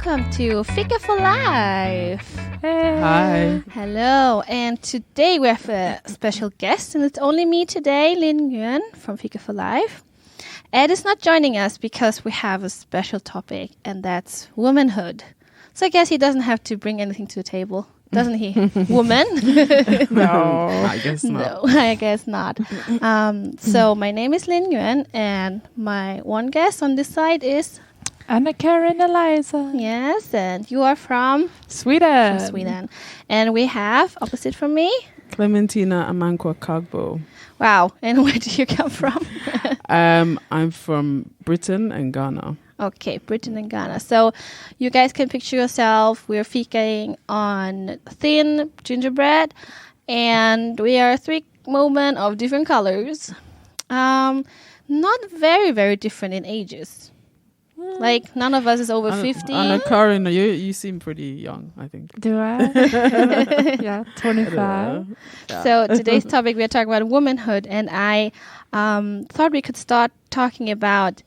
welcome to Fika for Life. Hey. Hi. Hello, and today we have a special guest, and it's only me today, Linh Nguyen from Fika for Life. Ed is not joining us because we have a special topic, and that's womanhood. So I guess he doesn't have to bring anything to the table, doesn't he? Woman? No, I guess not. No, I guess not. So my name is Linh Nguyen, and my one guest on this side is Anna Karin Eliza. yes, and you are from Sweden. Sweden. And we have, opposite from me, Clementina Amankwa Kagbo. wow, and where do you come from? I'm from Britain and Ghana. Okay, Britain and Ghana. So you guys can picture yourself, we're fikaing on thin gingerbread, and we are three women of different colors. Not very, very different in ages. Like, none of us is over 50. Anna Karin, you seem pretty young, I think. Do I? Yeah, 25. Yeah. So today's topic, we are talking about womanhood, and I thought we could start talking about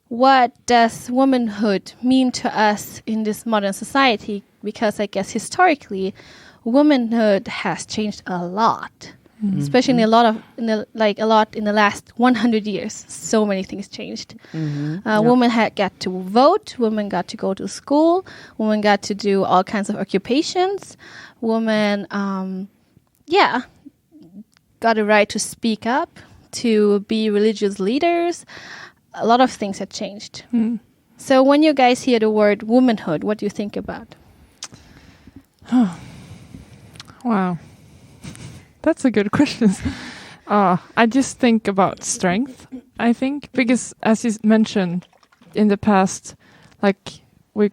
what does womanhood mean to us in this modern society, because I guess historically, womanhood has changed a lot. Mm-hmm. Especially in a lot in the last 100 years, so many things changed. Women had got to vote, women got to go to school, women got to do all kinds of occupations, women, got a right to speak up, to be religious leaders. A lot of things had changed. So when you guys hear the word womanhood, what do you think about? Wow. That's a good question. I just think about strength, I think, because as you mentioned, in the past, like we're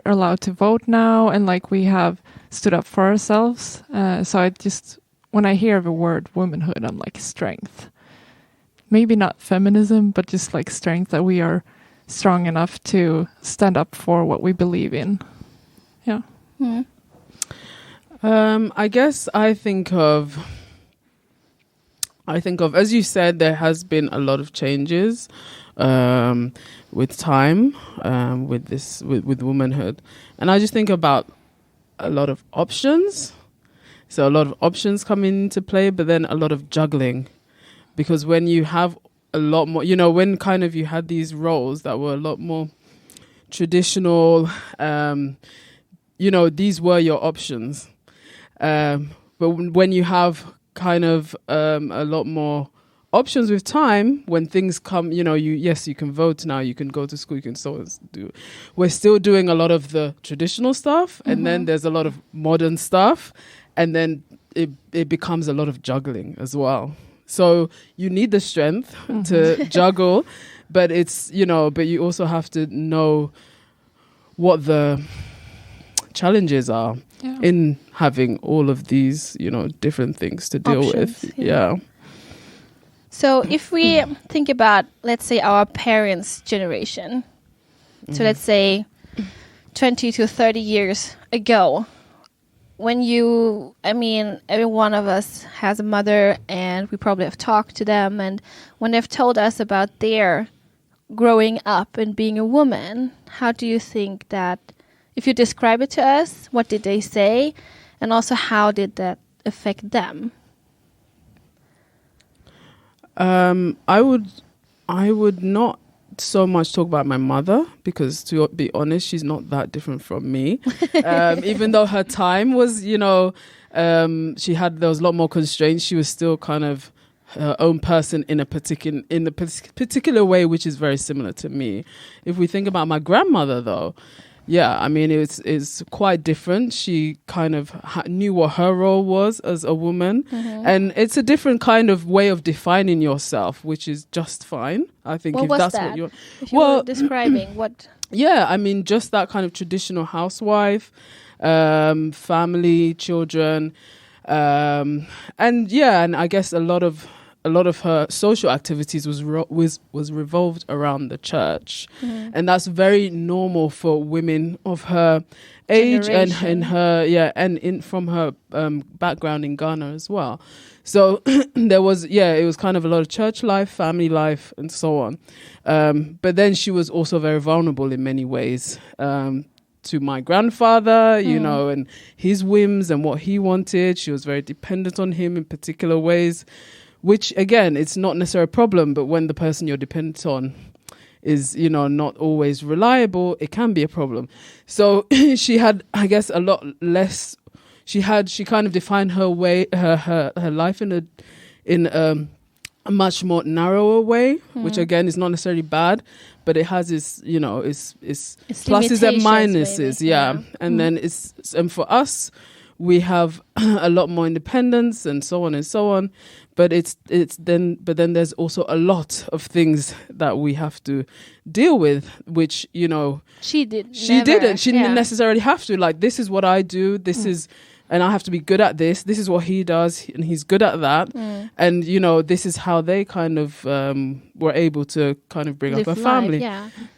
allowed to vote now, and like we have stood up for ourselves. So when I hear the word womanhood, I'm like strength. Maybe not feminism, but just like strength, that we are strong enough to stand up for what we believe in. Yeah. I guess I think of, as you said, there has been a lot of changes with time, with womanhood. And I just think about a lot of options. So a lot of options come into play, but then a lot of juggling. Because when you have a lot more, when kind of you had these roles that were a lot more traditional, these were your options. But when you have kind of a lot more options with time, when things come, you can vote now, you can go to school, you can so do. We're still doing a lot of the traditional stuff, and then there's a lot of modern stuff, and then it becomes a lot of juggling as well. So you need the strength to juggle, but but you also have to know what the challenges are in having all of these, different things to deal with. Yeah. So if we think about, let's say, our parents' generation, so let's say 20 to 30 years ago, every one of us has a mother, and we probably have talked to them, and when they've told us about their growing up and being a woman, how do you think that, if you describe it to us, what did they say? And also, how did that affect them? I would not so much talk about my mother, because to be honest, she's not that different from me. Even though her time was, there was a lot more constraints. She was still kind of her own person in a particular way, which is very similar to me. If we think about my grandmother, though, it's quite different. She kind of knew what her role was as a woman. And it's a different kind of way of defining yourself, which is just fine. I think what you're describing, what? Yeah, just that kind of traditional housewife, family, children. And I guess a lot of a lot of her social activities was revolved around the church, and that's very normal for women of her age and in her from her background in Ghana as well. So it was kind of a lot of church life, family life, and so on. But then she was also very vulnerable in many ways. To my grandfather, you know, and his whims and what he wanted. She was very dependent on him in particular ways, which again, it's not necessarily a problem, but when the person you're dependent on is, you know, not always reliable, it can be a problem. So she had, I guess, a lot less. She kind of defined her way, her life in a much more narrower way, which again is not necessarily bad, but it has its, you know, its pluses and minuses, and then and for us, we have a lot more independence and so on and so on, but then there's also a lot of things that we have to deal with, which, you know, she didn't necessarily have to. Like, this is what I do, this is. And I have to be good at this. This is what he does, and he's good at that. And, you know, this is how they kind of were able to kind of bring up a family.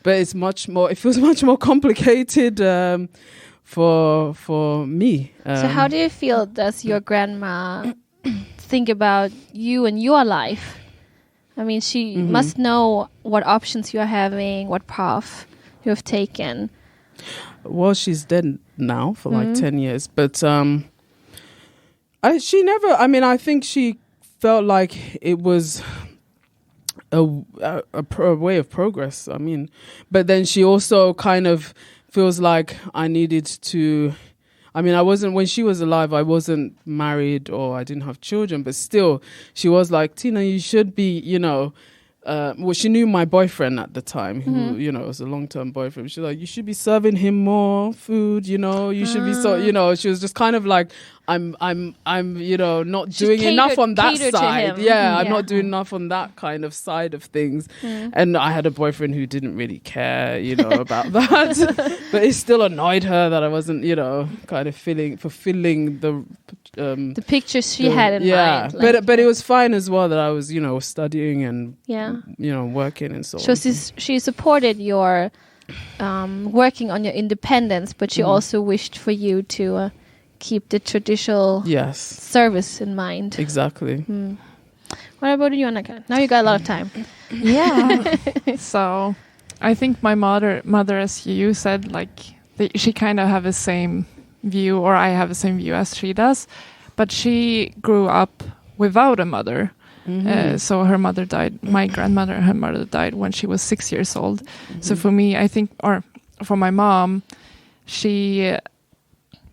But it feels much more complicated for me. So how do you feel does your grandma think about you and your life? I mean, she must know what options you're having, what path you have taken. Well, she's dead now for like 10 years, but I think she felt like it was a way of progress. I mean, but then she also kind of feels like I needed to. I mean, when she was alive, I wasn't married or I didn't have children, but still, she was like, Tina, you should be, you know. Well, she knew my boyfriend at the time, who, you know, was a long-term boyfriend. She's like, you should be serving him more food, you know, you should be you know, she was just kind of like, I'm, you know, not doing enough on that side. I'm not doing enough on that kind of side of things. And I had a boyfriend who didn't really care, you know, about that. But it still annoyed her that I wasn't, you know, kind of fulfilling the pictures she had in mind. Like, but it was fine as well that I was, you know, studying and, you know, working and so on. So she supported your working on your independence, but she also wished for you to keep the traditional service in mind. Exactly. What about you, Anna Karin? Now you got a lot of time. So I think my mother, as you said, like she kind of have the same view, or I have the same view as she does, but she grew up without a mother. So her mother died, my grandmother and her mother died when she was 6 years old. So for me, I think, or for my mom, she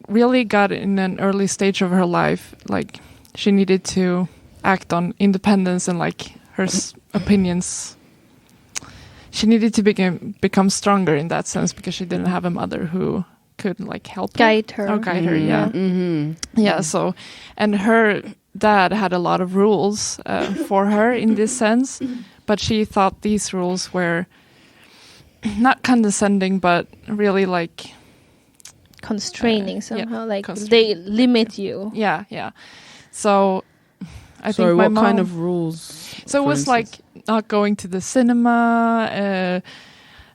really got in an early stage of her life, like she needed to act on independence and like her opinions. She needed to become stronger in that sense because she didn't have a mother who could like help guide her. So, and her dad had a lot of rules for her in this sense, but she thought these rules were not condescending, but really like constraining somehow, they limit you. So I think what mom, kind of rules? So it was instance? Like not going to the cinema,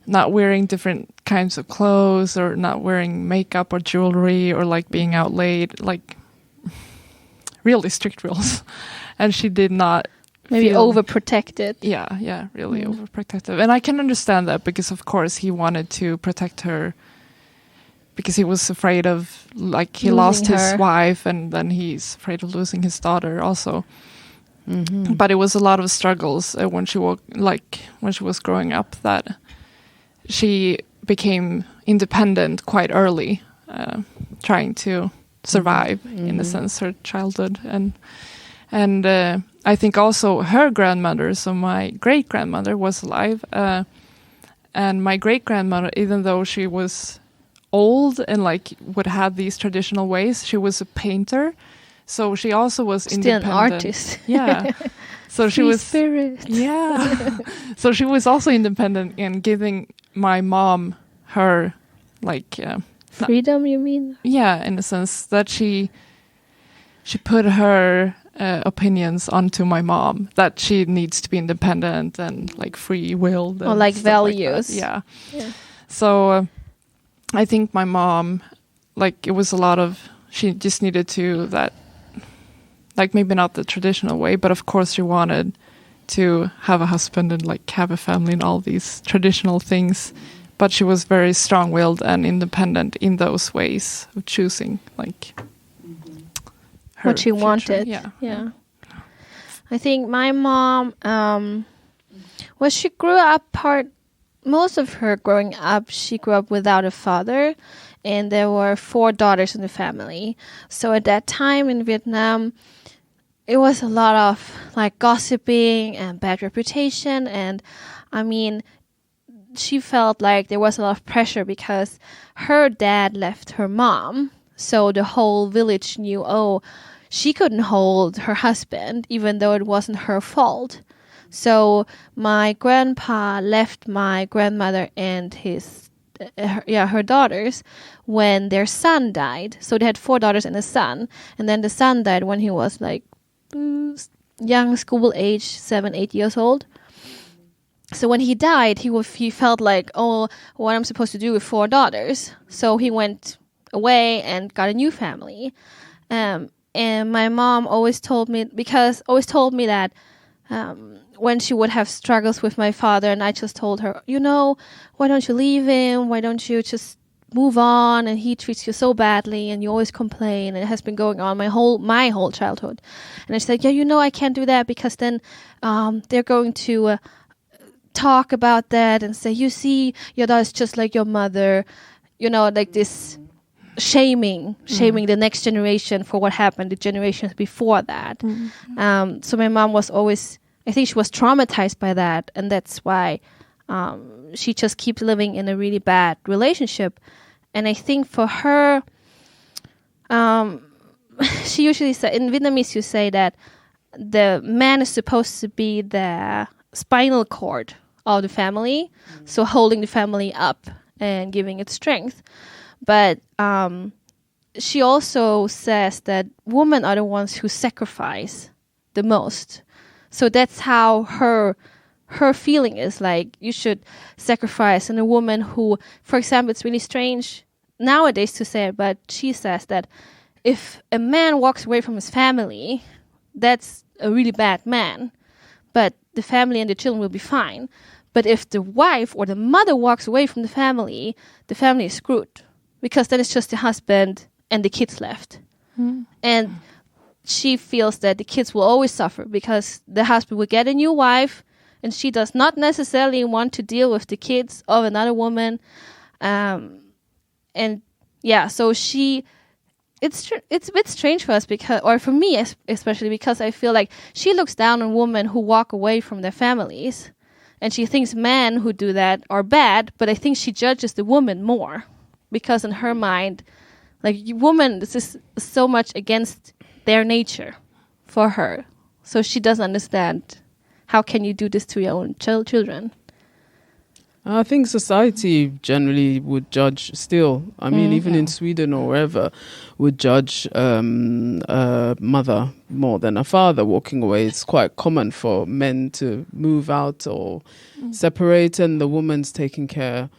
not wearing different kinds of clothes, or not wearing makeup or jewelry, or like being out late, like really strict rules. And she did not maybe overprotected. Really overprotective. And I can understand that, because of course he wanted to protect her, because he was afraid of, like, he lost his wife, and then he's afraid of losing his daughter also. But it was a lot of struggles when she was growing up, that she became independent quite early, trying to survive in a sense her childhood. And I think also her grandmother, so my great grandmother, was alive, and my great grandmother, even though she was old and like would have these traditional ways, she was a painter, so she also was still independent. An artist. So she was spirit. So she was also independent in giving my mom her like freedom, you mean? In a sense that she put her opinions onto my mom that she needs to be independent and like free-willed. Or like values. Yeah. So I think my mom, like it was a lot of, she just needed to that, like maybe not the traditional way, but of course she wanted to have a husband and like have a family and all these traditional things. But she was very strong-willed and independent in those ways of choosing like what she future. wanted. Yeah. I think my mom, well, she grew up most of her growing up, she grew up without a father, and there were 4 daughters in the family. So at that time in Vietnam, it was a lot of like gossiping and bad reputation. And I mean, she felt like there was a lot of pressure because her dad left her mom. So the whole village knew, oh, she couldn't hold her husband, even though it wasn't her fault. So my grandpa left my grandmother and her daughters when their son died. So they had 4 daughters and a son. And then the son died when he was like young school age, 7, 8 years old. So when he died, he felt like, oh, what I'm supposed to do with 4 daughters. So he went away and got a new family. And my mom always told me that when she would have struggles with my father, and I just told her, why don't you leave him? Why don't you just move on? And he treats you so badly, and you always complain. And it has been going on my whole childhood. And I said, I can't do that because then they're going to talk about that and say, you see, your daughter's just like your mother, like this shaming the next generation for what happened the generations before that. So my mom was always, I think she was traumatized by that, and that's why she just keeps living in a really bad relationship. And I think for her, she usually say, in Vietnamese you say that the man is supposed to be the spinal cord of the family, so holding the family up and giving it strength. But she also says that women are the ones who sacrifice the most. So that's how her feeling is, like you should sacrifice. And a woman who, for example, it's really strange nowadays to say it, but she says that if a man walks away from his family, that's a really bad man. But the family and the children will be fine. But if the wife or the mother walks away from the family is screwed. Because then it's just the husband and the kids left. And she feels that the kids will always suffer because the husband will get a new wife, and she does not necessarily want to deal with the kids of another woman. So it's a bit strange for us or for me especially, because I feel like she looks down on women who walk away from their families, and she thinks men who do that are bad, but I think she judges the woman more, because in her mind, like, woman, this is so much against their nature for her. So she doesn't understand, how can you do this to your own children? I think society generally would judge still. I mean, even in Sweden or wherever, would judge a mother more than a father walking away. It's quite common for men to move out or separate, and the woman's taking care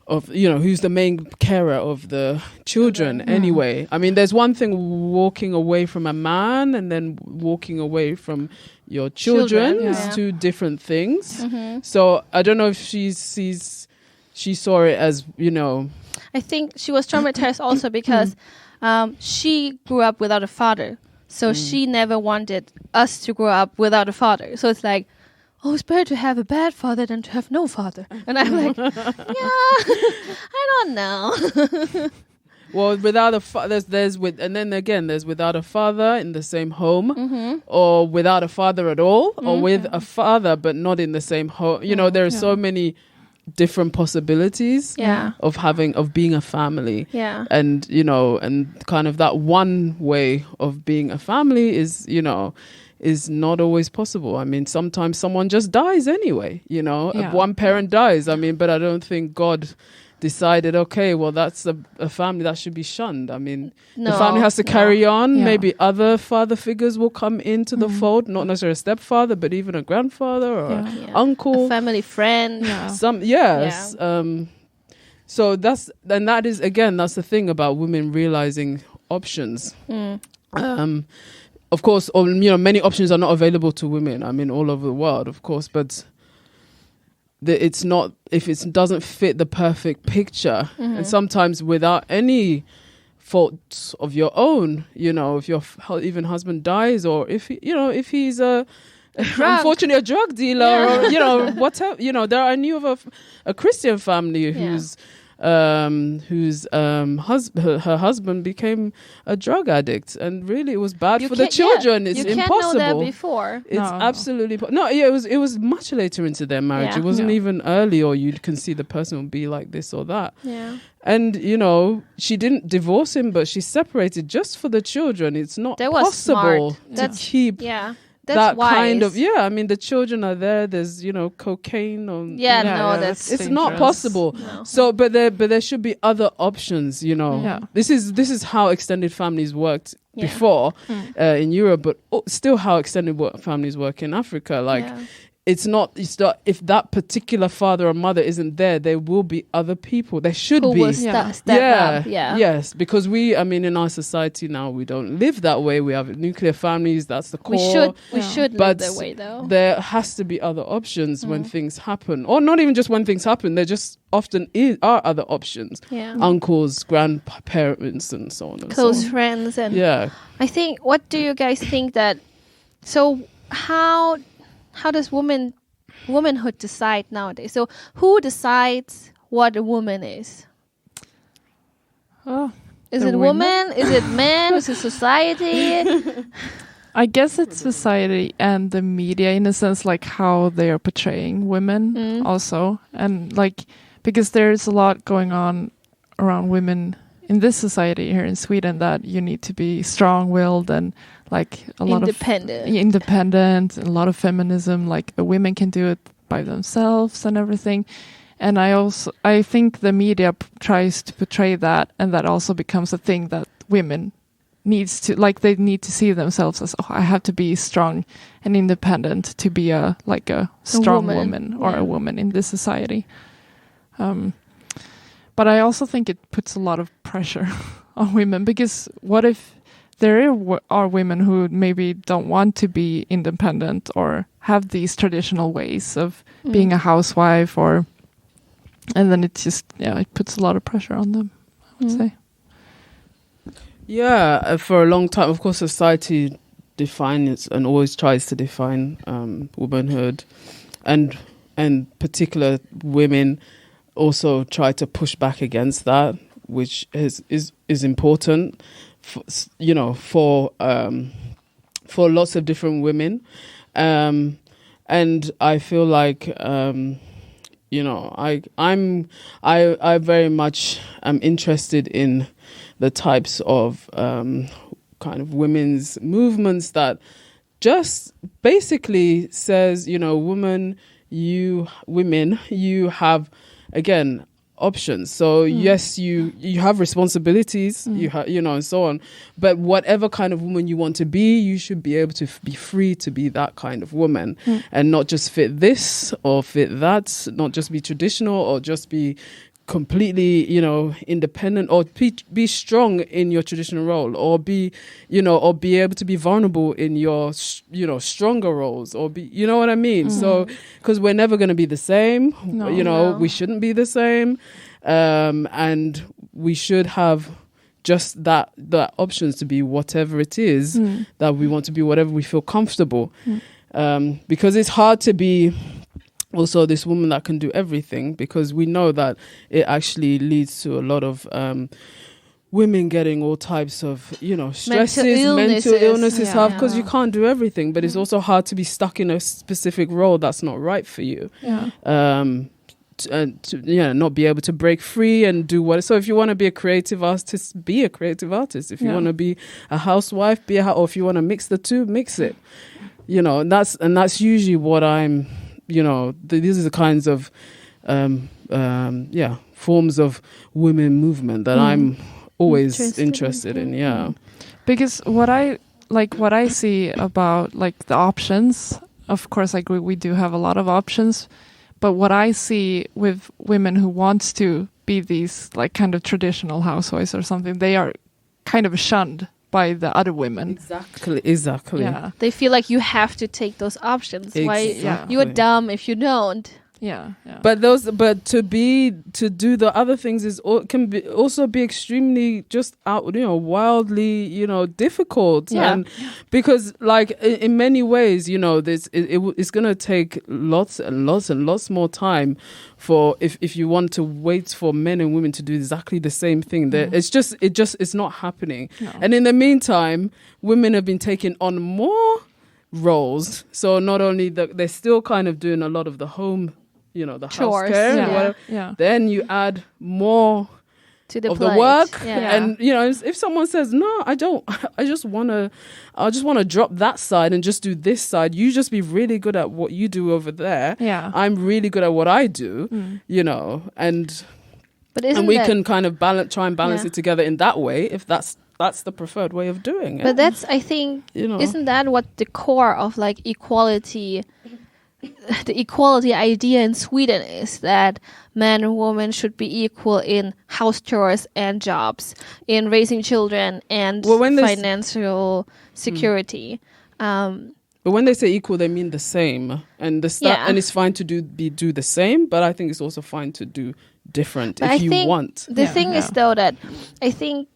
of, who's the main carer of the children anyway. I mean, there's one thing walking away from a man and then walking away from your children. It's 2 different things. So I don't know if she saw it as, I think she was traumatized also because she grew up without a father. So she never wanted us to grow up without a father. So it's like, it's better to have a bad father than to have no father. And I'm like, I don't know. Well, without a father, there's without a father in the same home, or without a father at all, or with a father but not in the same home. There are so many different possibilities of being a family. And and kind of that one way of being a family is not always possible. I mean, sometimes someone just dies anyway, one parent dies. I mean, but I don't think God decided, okay, well, that's a family that should be shunned. I mean, the No, family has to no. carry on. Yeah. Maybe other father figures will come into the fold, not necessarily a stepfather, but even a grandfather or Yeah. Yeah. uncle. A family friend. Yeah. Yes. So that's the thing about women realizing options. Of course, many options are not available to women. I mean, all over the world, of course, but it's not, if it doesn't fit the perfect picture, and sometimes without any faults of your own, if your even husband dies, or if he's unfortunately a drug dealer, or whatever. I knew of a Christian family whose her husband became a drug addict, and really it was bad for the children. It's you impossible. can't know that before. It's absolutely it was much later into their marriage. Yeah. It wasn't Yeah. even early, or you can see the person will be like this or that. Yeah. And she didn't divorce him, but she separated just for the children. It's not That was possible smart. to That's keep Yeah. That's that wise. kind of I mean, the children are there. There's cocaine on. Yeah, Yeah, no, yeah, that's It's not dangerous. possible. No. So, but there should be other options. Yeah. This is how extended families worked Yeah. before in Europe, but still how extended families work in Africa. Like, Yeah. it's not if that particular father or mother isn't there, there will be other people. There should Who be. will Yeah. step up? Yeah. Yes, because in our society now, we don't live that way. We have nuclear families. That's the core. We Yeah. should live But that way though. there has to be other options when things happen, or not even just when things happen. There just often are other options. Yeah. Uncles, grandparents, and so on and Close so on. friends and Yeah. I think, what do you guys think that, so how does womanhood decide nowadays? So who decides what a woman is? Oh, Is the it women? woman? Is it man? Is it society? I guess it's society and the media, in a sense, like how they are portraying women also. And like, because there's a lot going on around women in this society here in Sweden, that you need to be strong-willed and like a lot Independent. of independent, a lot of feminism, like women can do it by themselves and everything. And I think the media tries to portray that, and that also becomes a thing that women needs to, like, they need to see themselves as, I have to be strong and independent to be a strong woman or a woman in this society. But I also think it puts a lot of pressure on women, because what if there are women who maybe don't want to be independent or have these traditional ways of being a housewife, and then it just, it puts a lot of pressure on them, I would say. Yeah, for a long time, of course, society defines and always tries to define womanhood, and particular women also try to push back against that, which is important, for lots of different women, and I feel like I very much am interested in the types of kind of women's movements that just basically says, women, you have, again, options. So yes, you have responsibilities, you have, and so on. But whatever kind of woman you want to be, you should be able to be free to be that kind of woman, and not just fit this or fit that, not just be traditional or just be completely, independent, or be strong in your traditional role, or be able to be vulnerable in your, stronger roles, or be, you know what I mean? So, because we're never going to be the same, No. we shouldn't be the same. And we should have just that options to be whatever it is that we want to be, whatever we feel comfortable. Because it's hard to be also this woman that can do everything, because we know that it actually leads to a lot of women getting all types of, stresses, mental illnesses, because you can't do everything. But it's also hard to be stuck in a specific role that's not right for you. Not be able to break free and do what. So if you want to be a creative artist, be a creative artist. If you want to be a housewife, or if you want to mix the two, mix it. And that's usually what I'm. These are the kinds of forms of women movement that I'm always interested in. Yeah. Because what I see about like the options, of course I agree we do have a lot of options, but what I see with women who wants to be these like kind of traditional housewives or something, they are kind of shunned by the other women. Exactly. Yeah. They feel like you have to take those options. Why you're dumb if you don't. Yeah. But to do the other things can also be extremely just wildly, difficult. Yeah. And because like in many ways, it's going to take lots and lots and lots more time for if you want to wait for men and women to do exactly the same thing. It's not happening. No. And in the meantime, women have been taking on more roles. So not only they're still kind of doing a lot of the home, the chores, house care, yeah. and whatever. Yeah. Then you add more to the of plate. the work, Yeah. and if someone says no, I don't, I just want to drop that side and just do this side. You just be really good at what you do over there. Yeah. I'm really good at what I do. And we can kind of try and balance it together in that way if that's the preferred way of doing it. But that's, I think, isn't that what the core of like equality? The equality idea in Sweden is that men and women should be equal in house chores and jobs, in raising children and financial security. But when they say equal, they mean the same, and and it's fine to do the same. But I think it's also fine to do different if you want. The thing is though that I think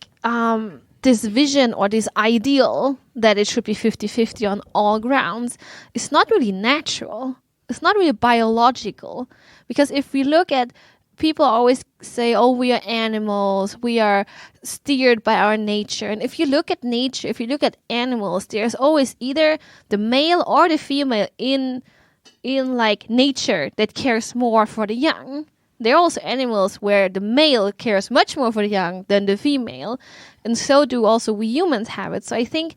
this vision or this ideal that it should be 50-50 on all grounds is not really natural. It's not really biological. Because if we look at, people always say, oh, we are animals, we are steered by our nature. And if you look at nature, if you look at animals, there's always either the male or the female in like nature that cares more for the young. There are also animals where the male cares much more for the young than the female. And so do also we humans have it. So I think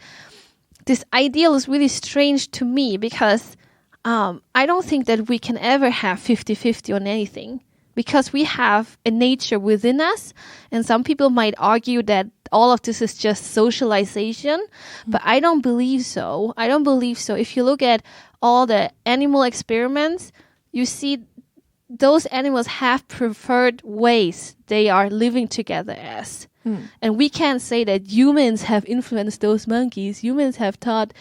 this ideal is really strange to me because I don't think that we can ever have 50-50 on anything. Because we have a nature within us. And some people might argue that all of this is just socialization. But I don't believe so. If you look at all the animal experiments, you see those animals have preferred ways they are living together as. And we can't say that humans have influenced those monkeys. Humans have taught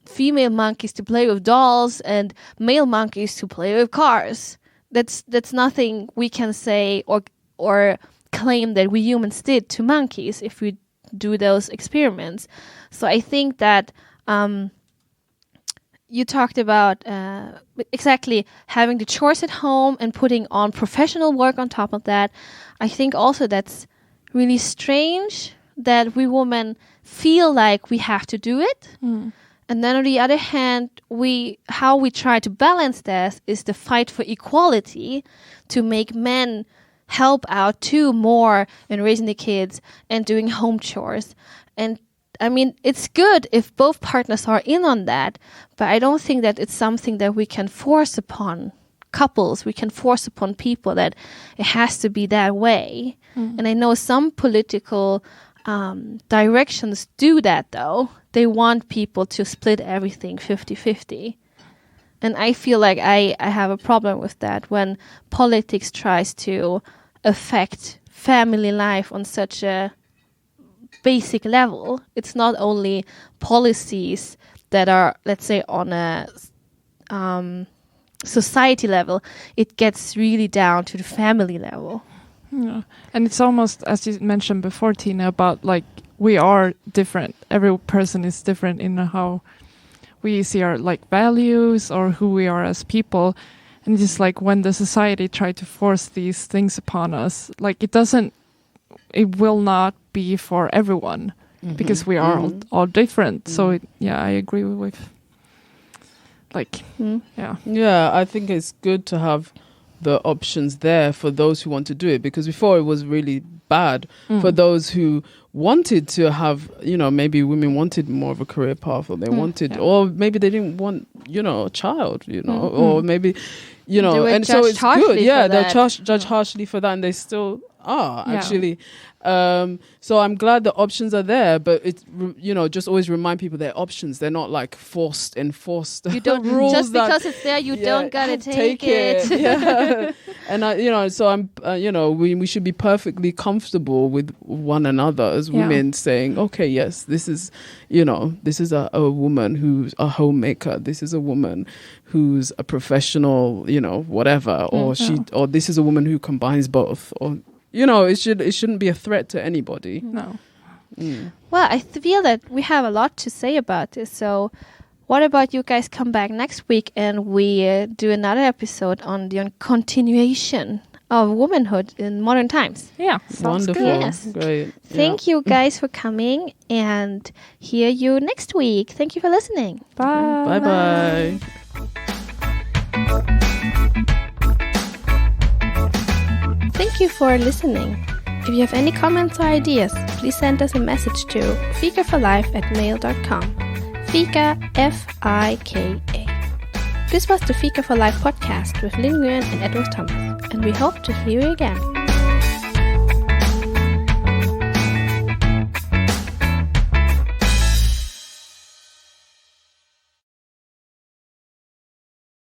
female monkeys to play with dolls and male monkeys to play with cars. That's nothing we can say or claim that we humans did to monkeys if we do those experiments. So I think that you talked about exactly having the chores at home and putting on professional work on top of that. I think also that's really strange that we women feel like we have to do it. And then on the other hand, how we try to balance this is the fight for equality to make men help out too more in raising the kids and doing home chores. And I mean, it's good if both partners are in on that, but I don't think that it's something that we can force upon couples. We can force upon people that it has to be that way. And I know some political directions do that, though. They want people to split everything 50-50. And I feel like I have a problem with that when politics tries to affect family life on such a basic level. It's not only policies that are, let's say, on a society level. It gets really down to the family level. Yeah. And it's almost, as you mentioned before, Tina, about like we are different. Every person is different in how we see our like values or who we are as people. And just like when the society try to force these things upon us, like it will not be for everyone because we are all different. So I agree with like, Yeah, I think it's good to have the options there for those who want to do it, because before it was really bad for those who wanted to have, maybe women wanted more of a career path, or they wanted, or maybe they didn't want, a child, or maybe, and so it's good. Yeah, they'll judge harshly for that, and they still are actually. So I'm glad the options are there, but it's, just always remind people they're options. They're not like enforced. You don't rules just because it's there. You don't gotta take it. Yeah. And so I'm, we should be perfectly comfortable with one another as women, saying, okay, yes, this is, this is a woman who's a homemaker. This is a woman who's a professional, whatever, or or this is a woman who combines both, or. It shouldn't be a threat to anybody. No. Well, I feel that we have a lot to say about this. So what about you guys come back next week and we do another episode on the continuation of womanhood in modern times? Yeah. Wonderful. Good. Yes. Great. Thank you guys for coming, and hear you next week. Thank you for listening. Bye. Bye-bye. Thank you for listening. If you have any comments or ideas, please send us a message to fikaforlife@mail.com. Fika, F-I-K-A. This was the Fika for Life podcast with Linh Nguyen and Edward Thomas, and we hope to hear you again.